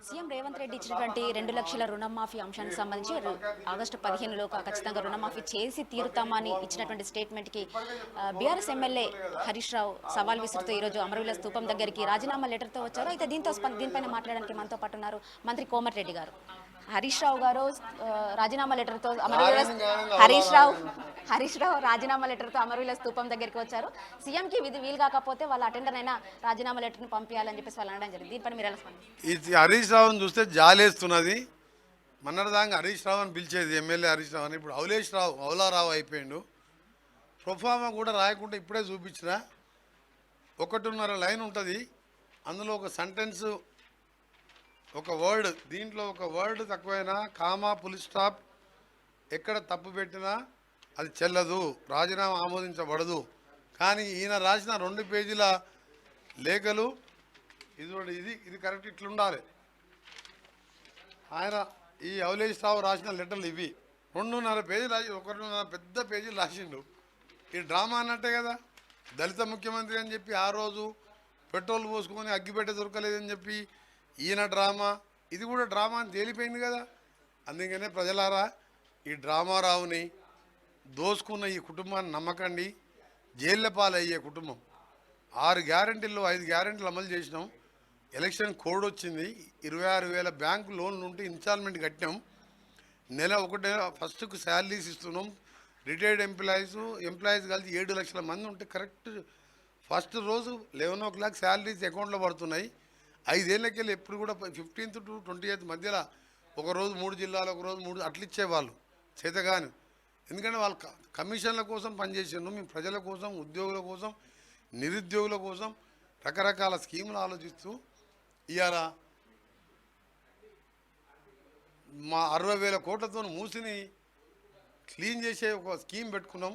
CM Revanth Reddy ఇచ్చినటువంటి 2 లక్షల రుణమాఫీ అంశానికి సంబంధించి ఆగస్టు 15లో ఖచ్చితంగా రుణమాఫీ చేసి తీరుతామని ఇచ్చినటువంటి స్టేట్మెంట్కి బీఆర్ఎస్ ఎమ్మెల్యే హరీష్ రావు సవాల్ విసురుతూ ఈరోజు అమరవీరుల స్తూపం దగ్గరికి రాజీనామా లెటర్తో వచ్చారు. అయితే దీనిపైన మాట్లాడడానికి మనతో పాటు ఉన్నారు మంత్రి కోమటిరెడ్డి గారు. హరీష్ రావు గారు రాజీనామా లెటర్తో హరీష్ రావు రాజీనామా లెటర్తో అమరవీరుల స్తూపం దగ్గరికి వచ్చారు. సీఎంకి వీలు కాకపోతే వాళ్ళ అటెండర్ అయినా రాజీనామా లెటర్ని పంపించాలని చెప్పేసి వాళ్ళు అనడం జరిగింది. దీనిపైన మీరు ఎలా ఇది హరీష్ రావుని చూస్తే జాలేస్తున్నది. మొన్నటిదాకా హరీష్ రావు అని పిలిచేది ఎమ్మెల్యే హరీష్ రావు అని, ఇప్పుడు ఔలారావు అయిపోయిండు. ప్రొఫామా కూడా రాయకుండా ఇప్పుడే చూపించిన 1.5 లైన్ ఉంటుంది. అందులో ఒక సెంటెన్స్, ఒక వర్డ్, దీంట్లో ఒక వర్డ్ తక్కువైనా కామా ఫుల్ స్టాప్ ఎక్కడ తప్పు పెట్టినా అది చెల్లదు, రాజీనామా ఆమోదించబడదు. కానీ ఈయన రాసిన 2 పేజీల లేఖలు ఇది కరెక్ట్ ఇట్లుండాలి. ఆయన ఈ అవలేష్ రావు రాసిన లెటర్లు ఇవి 2.5 పేజీలు రాసి 1.5 పెద్ద పేజీలు రాసిండు. ఈ డ్రామా అన్నట్టే కదా. దళిత ముఖ్యమంత్రి అని చెప్పి ఆ రోజు పెట్రోల్ పోసుకొని అగ్గిపెట్ట దొరకలేదని చెప్పి ఈయన డ్రామా, ఇది కూడా డ్రామా అని తేలిపోయింది కదా. అందుకనే ప్రజలారా, ఈ డ్రామా రావుని దోసుకున్న ఈ కుటుంబాన్ని నమ్మకండి. జైళ్ళ పాలయ్యే కుటుంబం. 6 గ్యారెంటీల్లో 5 గ్యారెంటీలు అమలు చేసినాం. ఎలక్షన్ కోడ్ వచ్చింది. 26,000 బ్యాంకు లోన్లు ఉంటే ఇన్స్టాల్మెంట్ కట్టినాం. నెల 1 ఫస్ట్కు శాలరీస్ ఇస్తున్నాం. రిటైర్డ్ ఎంప్లాయీస్ కలిసి 7 లక్షల మంది ఉంటే కరెక్ట్ ఫస్ట్ రోజు 11 o'clock శాలరీస్ అకౌంట్లో పడుతున్నాయి. 5 ఏళ్ళకెళ్ళి ఎప్పుడు కూడా 15th to 28th మధ్యలో ఒకరోజు 3 జిల్లాలు, ఒకరోజు 3 అట్లా ఇచ్చేవాళ్ళు చేతగాని. ఎందుకంటే వాళ్ళు కమిషన్ల కోసం పనిచేసారు. మేము ప్రజల కోసం, ఉద్యోగుల కోసం, నిరుద్యోగుల కోసం రకరకాల స్కీములు ఆలోచిస్తూ ఇవాళ మా 60,000 కోట్లతో మూసిని క్లీన్ చేసే ఒక స్కీమ్ పెట్టుకున్నాం.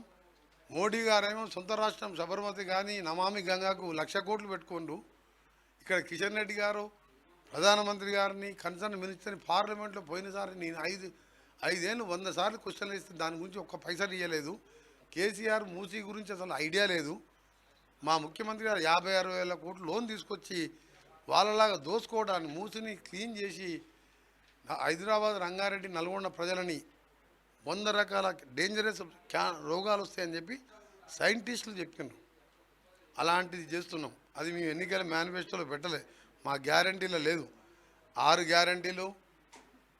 మోడీ గారేమో సొంత రాష్ట్రం సబర్మతి కానీ నమామి గంగాకు 1,00,000 కోట్లు పెట్టుకోండు. ఇక్కడ కిషన్ రెడ్డి గారు ప్రధానమంత్రి గారిని, కన్సర్న్ మినిస్టర్ని పార్లమెంట్లో పోయినసారి నేను 5 ఏళ్ళు 100 సార్లు క్వశ్చన్లు ఇస్తే దాని గురించి ఒక్క పైసా ఇవ్వలేదు. కేసీఆర్ మూసీ గురించి అసలు ఐడియా లేదు. మా ముఖ్యమంత్రి గారు 56,000 కోట్లు లోన్ తీసుకొచ్చి వాళ్ళలాగా దోసుకోవడాన్ని, మూసిని క్లీన్ చేసి హైదరాబాద్, రంగారెడ్డి, నల్గొండ ప్రజలని 100 రకాల డేంజరస్ రోగాలు వస్తాయని చెప్పి సైంటిస్టులు చెప్పినారు. అలాంటిది చేస్తున్నాం. అది మేము ఎన్నికల మేనిఫెస్టోలో పెట్టలే, మా గ్యారంటీలో లేదు. 6 గ్యారంటీలు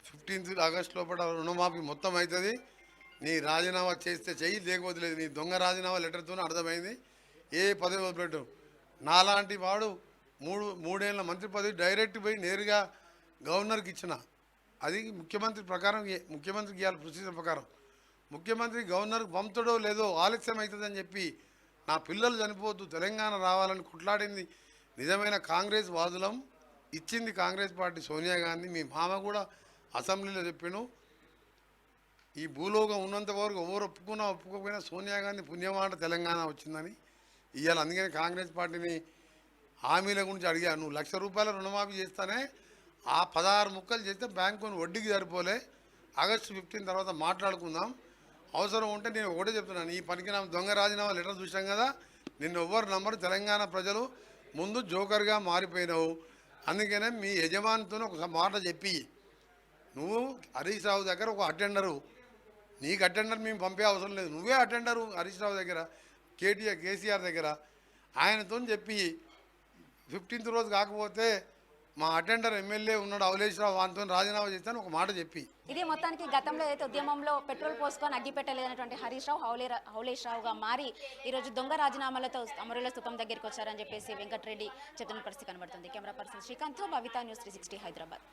15th ఆగస్టు లోపల రుణమాఫీ మొత్తం అవుతుంది. నీ రాజీనామా చేస్తే చెయ్యి, లేకపోతే లేదు. నీ దొంగ రాజీనామా లెటర్తోనే అర్థమైంది. ఏ పదవి వదిలిపెట్టు. నాలాంటి వాడు 3 ఏళ్ళ మంత్రి పదవి డైరెక్ట్ పోయి నేరుగా గవర్నర్కి ఇచ్చిన, అది ముఖ్యమంత్రి ప్రకారం, ముఖ్యమంత్రికి ఇవ్వాలి ప్రొసీజర్ ప్రకారం. ముఖ్యమంత్రి గవర్నర్కి పంపుతాడో లేదో ఆలస్యం అవుతుందని చెప్పి నా పిల్లలు చనిపోతూ తెలంగాణ రావాలని కొట్లాడింది నిజమైన కాంగ్రెస్ వాదులం. ఇచ్చింది కాంగ్రెస్ పార్టీ సోనియా గాంధీ. మీ మామ కూడా అసెంబ్లీలో చెప్పాను, ఈ భూలోకం ఉన్నంత వరకు ఎవరు ఒప్పుకోకపోయినా సోనియా గాంధీ పుణ్యమాట తెలంగాణ వచ్చిందని ఇవాళ. అందుకని కాంగ్రెస్ పార్టీని హామీల గురించి అడిగా. నువ్వు ₹1,00,000 రుణమాఫీ చేస్తానే ఆ 16 ముక్కలు చేస్తే బ్యాంకుని వడ్డీకి సరిపోలే. ఆగస్టు 15 తర్వాత మాట్లాడుకుందాం. అవసరం ఉంటే నేను ఒకటే చెప్తున్నాను, ఈ పనికి నా దొంగ రాజీనామా లెటర్ చూసాం కదా, నిన్ను ఎవ్వరు నంబరు. తెలంగాణ ప్రజలు ముందు జోకర్గా మారిపోయినావు. అందుకనే మీ యజమానితో ఒక మాట చెప్పి, నువ్వు హరీష్ రావు దగ్గర ఒక అటెండరు, నీకు అటెండర్ మేము పంపే అవసరం లేదు, నువ్వే అటెండరు హరీష్ రావు దగ్గర, కేసీఆర్ దగ్గర. ఆయనతో చెప్పి 15th రోజు కాకపోతే మా అటెండర్ ఎమ్మెల్యే ఉన్నాడు అవలేష్ రావు, వానితో రాజీనామా చేస్తాను ఒక మాట చెప్పి. ఇది మొత్తానికి గతంలో ఏదైతే ఉద్యమంలో పెట్రోల్ పోసుకొని అగ్గిపెట్టలేదన్నటువంటి హరీష్ రావు హౌలేష్ రావుగా మారి ఈరోజు దొంగ రాజీనామాలతో అమరుల స్థూపం దగ్గరికి వచ్చారని చెప్పేసి వెంకటరెడ్డి చెప్తున్న పరిస్థితి కనబడుతుంది. కెమెరా పర్సన్ శ్రీకాంత్, భవిత, న్యూస్ 360 హైదరాబాద్.